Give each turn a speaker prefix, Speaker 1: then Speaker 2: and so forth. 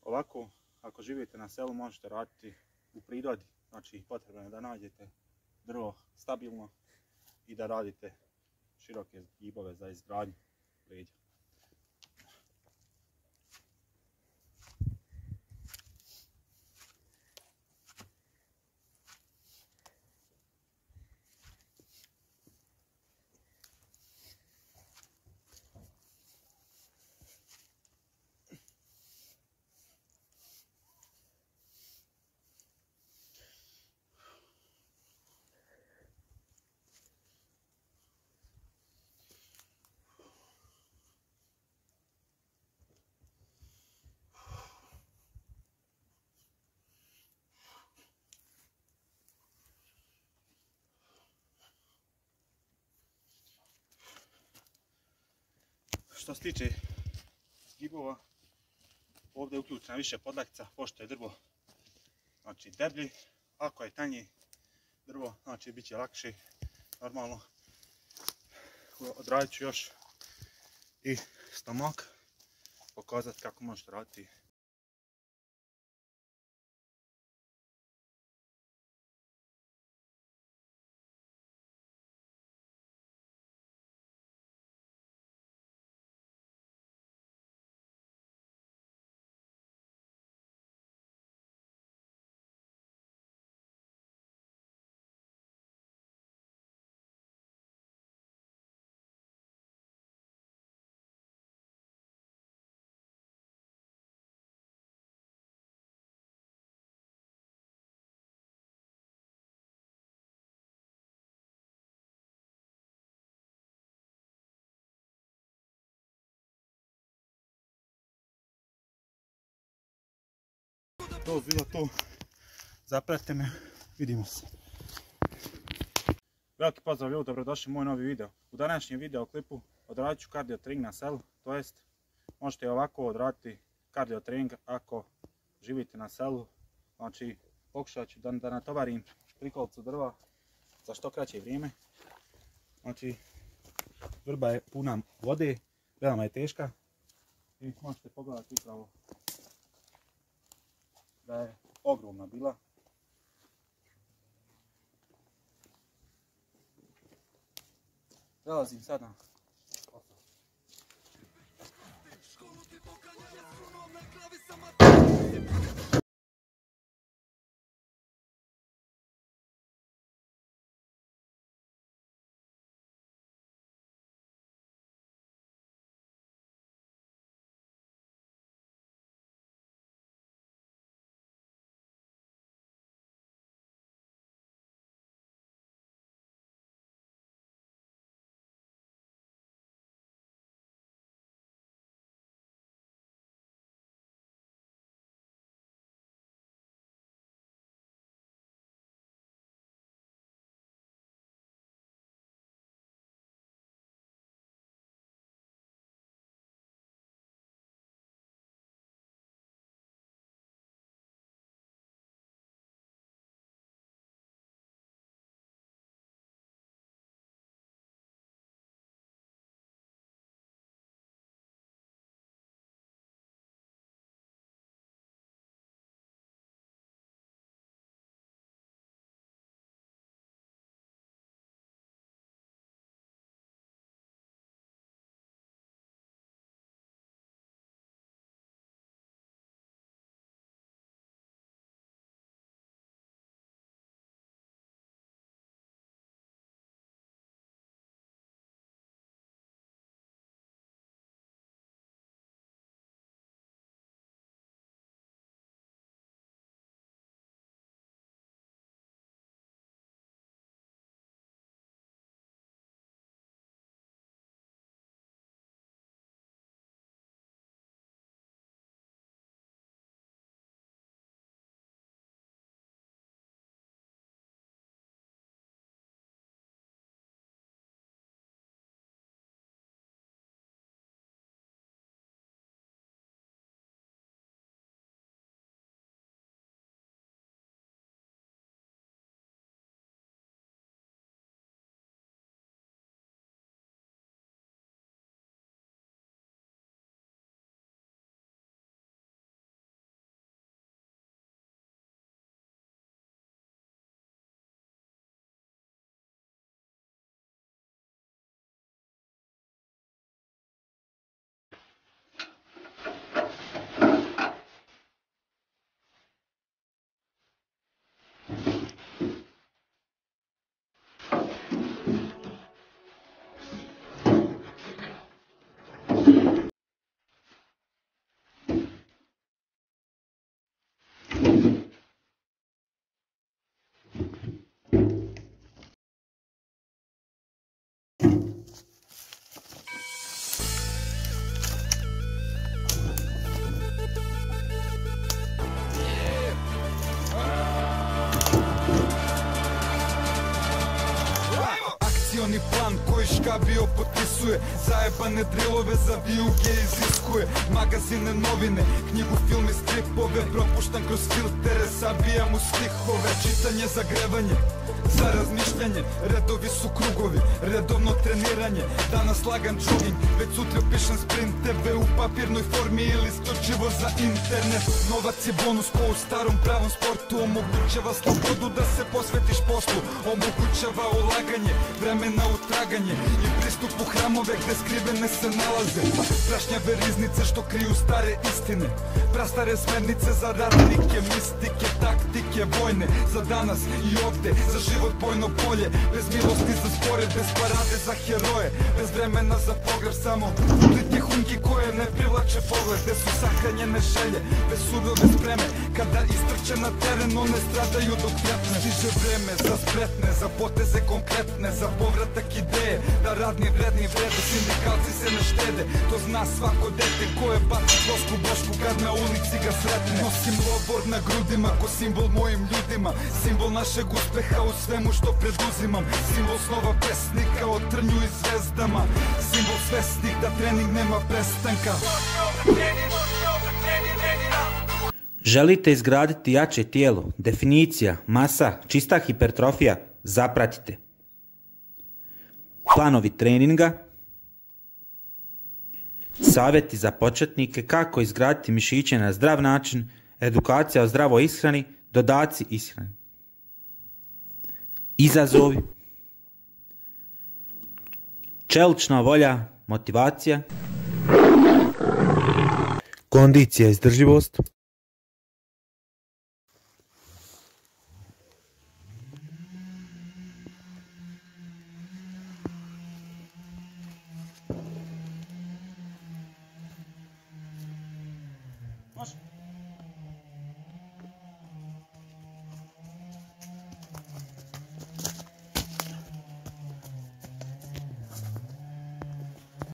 Speaker 1: Ovako, ako živite na selu, možete raditi u prirodi. Znači, potrebno je da nađete drvo stabilno i da radite široke zgibove za izgradnju leđa. Što se tiče zgibova, ovdje je uključena više podlaktica, pošto je drvo znači deblji. Ako je tanje drvo, znači bit će lakše. Normalno, odradit ću još i stomak, pokazati kako možete raditi. To bilo to. Zapratite me, vidimo se. Veliki pozdrav ljudi, dobrodošli u moj novi video. U današnjem video klipu odradit ću kardio trening na selu, to jest možete ovako odraditi kardio trening ako živite na selu. Znači pokušat ću da natovarim prikolicu drva za što kraće vrijeme. Znači vrba je puna vode, veoma je teška i možete pogledati upravo da je ogromna bila. Prelazim sad na
Speaker 2: Akcioni plan koji škabio potpisuje, zajebane drilove za vijuge iziskuje. Magazine, novine, knjigu, film i stripove, propuštam kroz filtere, sabijam u stihove. Čitanje, zagrevanje, za razmišljanje, redovi su krugovi, redovno treniranje. Danas lagan jogging, već sutra pišem sprinteve u papirnoj formi ili isključivo za internet. Novac je bonus ko u starom pravom sportu, omogućava slobodu da se posvetiš poslu, omogućava ulaganje, vremena u traganje i pristup u hramove gde skrivene se nalaze. Prašnjave riznice što kriju stare istine, prastare smernice za ratnike, mistike, taktike vojne, za danas i ovde, za život bojno polje, bez milosti za spore, bez parade za heroje, bez vremena za pogreb, samo plitke hunki koje ne privlače pogled, gde su sahranjene želje, bez surove spreme, kada istrče na teren one stradaju dok vjetne. Stiže vreme za spretne, za poteze konkretne, za povratak ideje, da radni vredni vrede, sindikalci se ne štede, to zna svako dete koje baci plosku bošku kad na ulici ga sretne. Nosim lobor na grudima ko simbol mojim ljudima, simbol našeg uspeha u svemu što preduzimam, simbol snova pesnika o trnju i zvezdama, simbol svesnih da trening nema prestanka.
Speaker 3: Želite izgraditi jače tijelo, definicija, masa, čista hipertrofija? Zapratite. Planovi treninga, savjeti za početnike, kako izgraditi mišiće na zdrav način, edukacija o zdravoj ishrani, dodaci ishrani. Izazovi, čelična volja, motivacija, kondicija i izdržljivost,
Speaker 1: Može?